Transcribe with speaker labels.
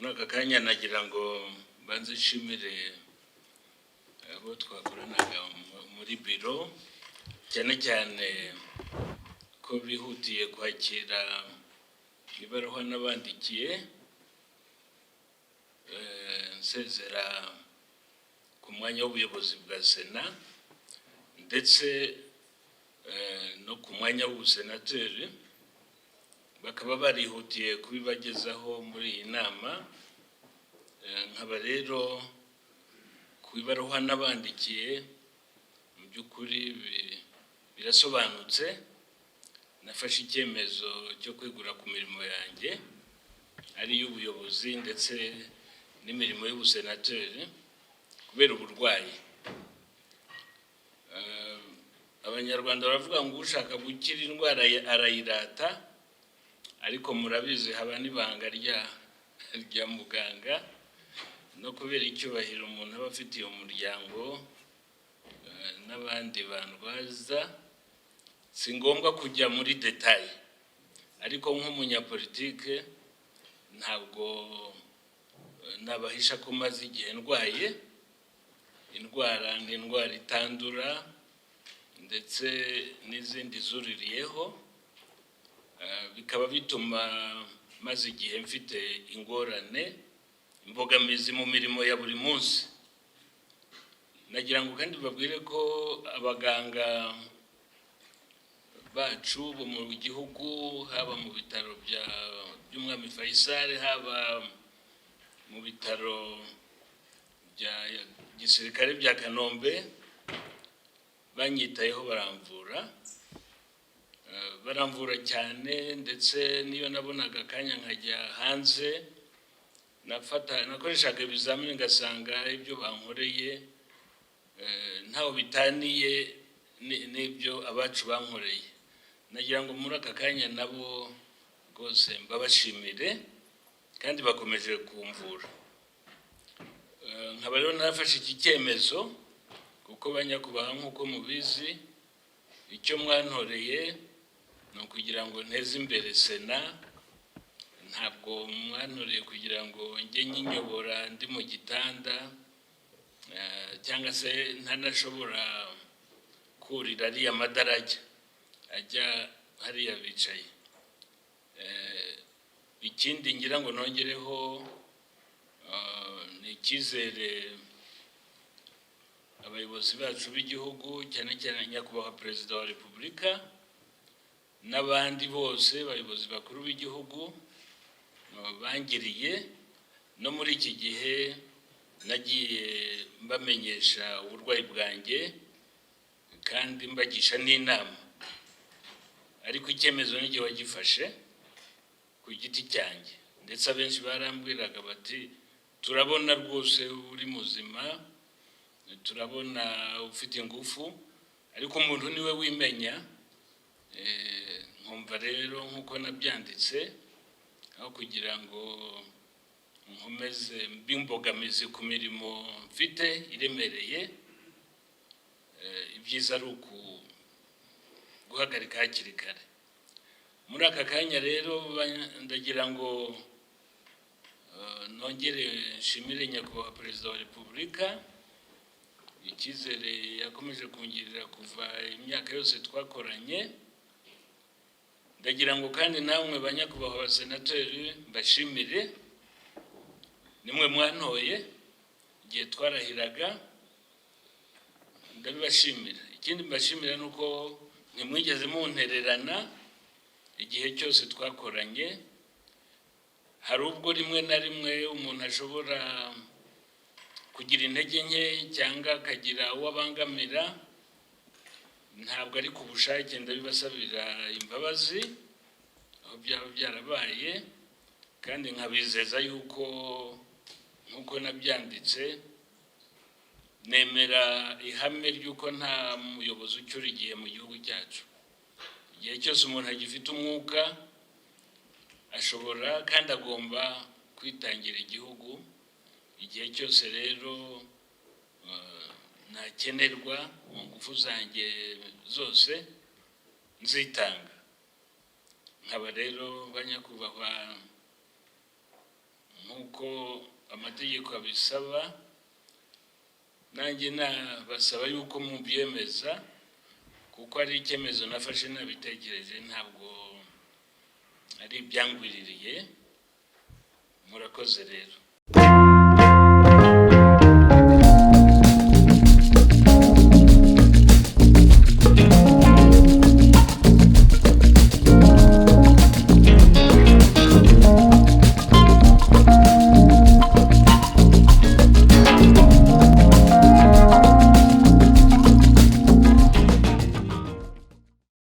Speaker 1: Mwaka kanya nagira ngo banze shimire abo twakoranaga muri biro cyane cyane ko bihutiye kwakira ibaruwa nabandikiye nsezera ku mwanya w'ubuyobozi bwa Sena ndetse no ku mwanya w'ubusenateri bakaba barihutiye kubibagezaho muri iyi nama. Nkaba rero kubibaruwa nabandikiye mu by'ukuri birasobanutse. Nafashe icyemezo cyo kwegura ku mirimo yanjye ari y'ubuyobozi ndetse n'imirimo y'ubusenateri kubera uburwayi. Abanyarwanda baravuga ngo ushaka gukira indwara arayirata, ariko murabizi haba n'ibanga rya muganga no kubera icyubahiro umuntu aba afitiye umuryango n'abandi bandwaza, si ngombwa kujya muri detaye, ariko nk'umunyapolitike ntabwo nabahisha ko maze igihe ndwaye. Indwara ni indwara itandura ndetse n'izindi zuririyeho, bikaba bituma maze igihe mfite ingorane, imbogamizi mu mirimo ya buri munsi. Nagira ngo kandi babwire ko abaganga bacu bo mu gihugu, haba mu bitaro by'Umwami Faisal, haba mu bitaro bya gisirikare bya Kanombe, banyitayeho baramvura cyane, ndetse niyo nabonaga akanya nkajya hanze nakoreshaga ibizamini ngasanga ibyo bankoreye ntaho bitaniye n'ibyo abacu bankoreye. Nagira ngo muri aka kanya nabo rwose mbabashimire kandi bakomeje kumvura. Nkaba rero nafashe iki cyemezo kuko banyakubaha nk'uko mubizi icyo mwantoreye ni ukugira ngo nteze imbere Sena. Ntabwo mwantoreye kugira ngo njye nyinyobora ndi mu gitanda cyangwa se ntanashobora kurira ariya madarajya ajya hariya bicaye. Ikindi ngira ngo nongereho ni icyizere abayobozi bacu b'igihugu, cyane cyane nyakubahwa Perezida wa Repubulika n'abandi bose abayobozi bakuru b'igihugu bangiriye. No muri iki gihe nagiye mbamenyesha uburwayi bwanjye kandi mbagisha n'inama, ariko icyemezo n'igihe wagifashe ku giti cyanjye, ndetse abenshi barambwiraga bati turabona rwose uri muzima, turabona ufite ingufu, ariko umuntu niwe wimenya. Nkumva rero nk'uko nabyanditse, aho kugira ngo nkomeze mbimbogamizi ku mirimo mfite iremereye, ibyiza ari guhagarika hakiri kare. Muri aka kanya rero ndagira ngo nongere nshimire nyakubahwa Perezida wa Repubulika icyizere yakomeje kungirira kuva imyaka yose twakoranye. Ndagira ngo kandi namwe banyakubahwa abasenateri mbashimire, nimwe mwantoye igihe twarahiraga, ndabibashimira. Ikindi mbashimira ni uko ntimwigeze muntererana igihe cyose twakoranye. Hari ubwo rimwe na rimwe umuntu ashobora kugira intege nke cyangwa akagira uwo abangamira, ntabwo ari ku bushake, ndabibasabira imbabazi aho byaba byarabaye, kandi nkabizeza yuko nk'uko nabyanditse nemera ihame ry'uko nta muyobozi ucyura igihe mu gihugu cyacu. Igihe cyose umuntu agifite umwuka ashobora kandi agomba kwitangira igihugu. Igihe cyose rero nakenerwa mu ngufu zanjye zose nzitanga. Nkaba rero banyakubahwa nk'uko amategeko abisaba, nanjye nabasaba yuko mubyemeza kuko ari icyemezo nafashe nabitekereje, ntabwo ari ibyangwiririye. Murakoze rero.